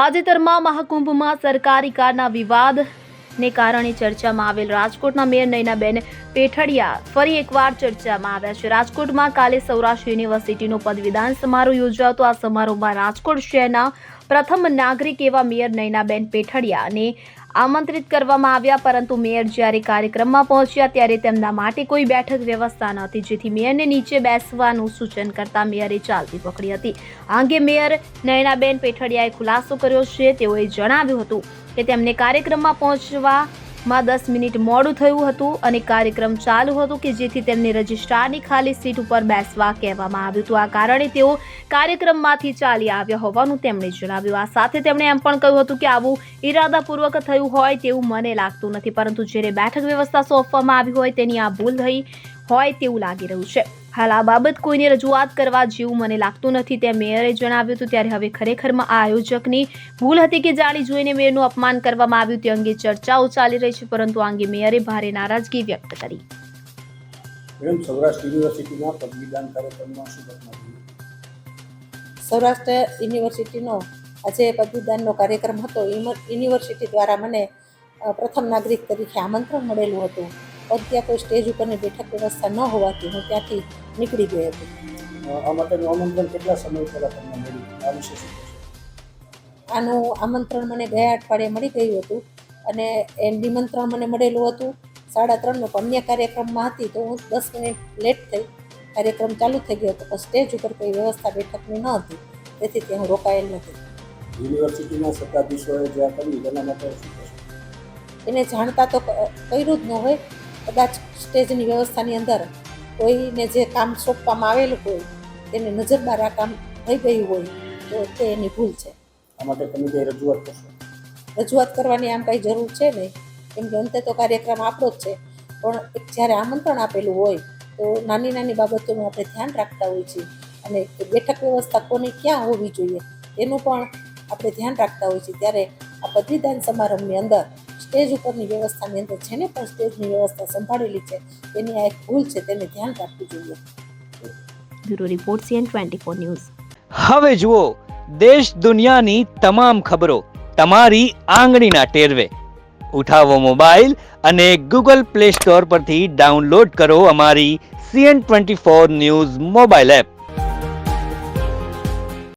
તાજેતરમાં મહાકુંભમાં સરકારી કારના વિવાદને કારણે ચર્ચામાં આવેલ રાજકોટના મેયર નયનાબેન પેઠડિયા ફરી એકવાર ચર્ચામાં આવ્યા છે। રાજકોટમાં કાલે સૌરાષ્ટ્ર યુનિવર્સિટીનો પદવીદાન સમારોહ યોજાતો આ સમારોહમાં રાજકોટ શહેરના પ્રથમ નાગરિક એવા મેયર નયનાબેન પેઠડિયાને આમંત્રિત કરવામાં આવ્યા, પરંતુ મેયર જ્યારે કાર્યક્રમમાં પહોંચ્યા ત્યારે તેમના માટે કોઈ બેઠક વ્યવસ્થા ન હતી, જેથી મેયરને નીચે બેસવાનું સૂચન કરતા મેયરે ચાલતી પકડી હતી। આ અંગે મેયર નયનાબેન પેઠડિયાએ ખુલાસો કર્યો છે। તેઓએ જણાવ્યું હતું કે તેમને કાર્યક્રમમાં પહોંચવામાં 10 મિનિટ મોડું થયું હતું અને કાર્યક્રમ ચાલુ હતો કે જેથી તેમને રજિસ્ટ્રારની ખાલી સીટ ઉપર બેસવા કહેવામાં આવ્યું હતું। આ કારણે તેઓ કાર્યક્રમમાંથી ચાલી આવ્યા હોવાનું તેમણે જણાવ્યું। આ સાથે તેમણે એમ પણ કહ્યું હતું કે આવું ઇરાદાપૂર્વક થયું હોય તેવું મને લાગતું નથી, પરંતુ જ્યારે બેઠક વ્યવસ્થા સોંપવામાં આવી હોય તેની આ ભૂલ થઈ હોય તેવું લાગી રહ્યું છે। હાલ આ બાબત કોઈને રજૂઆત કરવા જેવું મને લાગતું નથી, તેમ મેયરે જણાવ્યું હતું। ત્યારે હવે ખરેખરમાં આ આયોજકની ભૂલ હતી કે જાણી જોઈને મેયરનું અપમાન કરવામાં આવ્યું તે અંગે ચર્ચાઓ ચાલી રહી છે, પરંતુ આ અંગે મેયરે ભારે નારાજગી વ્યક્ત કરી। સૌરાષ્ટ્ર યુનિવર્સિટીના પદવીદાન કાર્યક્રમમાં શું ઘટના થઈ? સૌરાષ્ટ્ર યુનિવર્સિટીનો આજે પદવીદાનનો કાર્યક્રમ હતો। યુનિવર્સિટી દ્વારા મને પ્રથમ નાગરિક તરીકે આમંત્રણ મળેલું હતું, પણ ત્યાં કોઈ સ્ટેજ ઉપરની બેઠક વ્યવસ્થા ન હોવાથી હું ત્યાંથી નીકળી ગઈ હતી। આ માટેનું આમંત્રણ કેટલા સમય પહેલા તમને મળ્યું? આ વિશે શું કહેશો? આનું આમંત્રણ મને ગયા અઠવાડિયે મળી ગયું હતું અને એ નિમંત્રણ મને મળેલું હતું 3:30નું, પણ અન્ય કાર્યક્રમમાં હતી તો હું 10 મિનિટ લેટ થઈ। કાર્યક્રમ ચાલુ થઈ ગયો હતો, પણ સ્ટેજ ઉપર કોઈ વ્યવસ્થા બેઠકની ન હતી, તેથી ત્યાં હું રોકાયેલ નથી। યુનિવર્સિટીના સત્તાધીશોએ જે આ કર્યું તેના માટે શું કહેશો? એને જાણતા તો કર્યું જ ન હોય, કદાચ સ્ટેજની વ્યવસ્થાની અંદર કોઈને જે કામ સોંપવામાં આવેલું હોય તેને નજરબાર આ કામ થઈ ગયું હોય તો તે એની ભૂલ છે। આ માટે તમે કંઈ રજૂઆત કરશો? રજૂઆત કરવાની આમ કંઈ જરૂર છે નહીં, કેમ કે અંતે તો કાર્યક્રમ આપણો જ છે, પણ એક જ્યારે આમંત્રણ આપેલું હોય તો નાની નાની બાબતોનું આપણે ધ્યાન રાખતા હોઈએ છીએ અને બેઠક વ્યવસ્થા કોની ક્યાં હોવી જોઈએ તેનું પણ આપણે ધ્યાન રાખતા હોઈએ છીએ। ત્યારે આ પદવીદાન સમારંભની અંદર સ્ટેજ ઉપરની વ્યવસ્થાની અંદર જેને પણ સ્ટેજની વ્યવસ્થા સંભાળેલી છે તેની આ એક ભૂલ છે, તેને ધ્યાન રાખવું જોઈએ। Bureau report CN24 news. હવે જુઓ દેશ દુનિયાની તમામ ખબરો તમારી આંગળીના ટેરવે। ઉઠાવો મોબાઈલ અને Google Play Store પરથી ડાઉનલોડ કરો અમારી CN24 ન્યૂઝ મોબાઈલ એપ।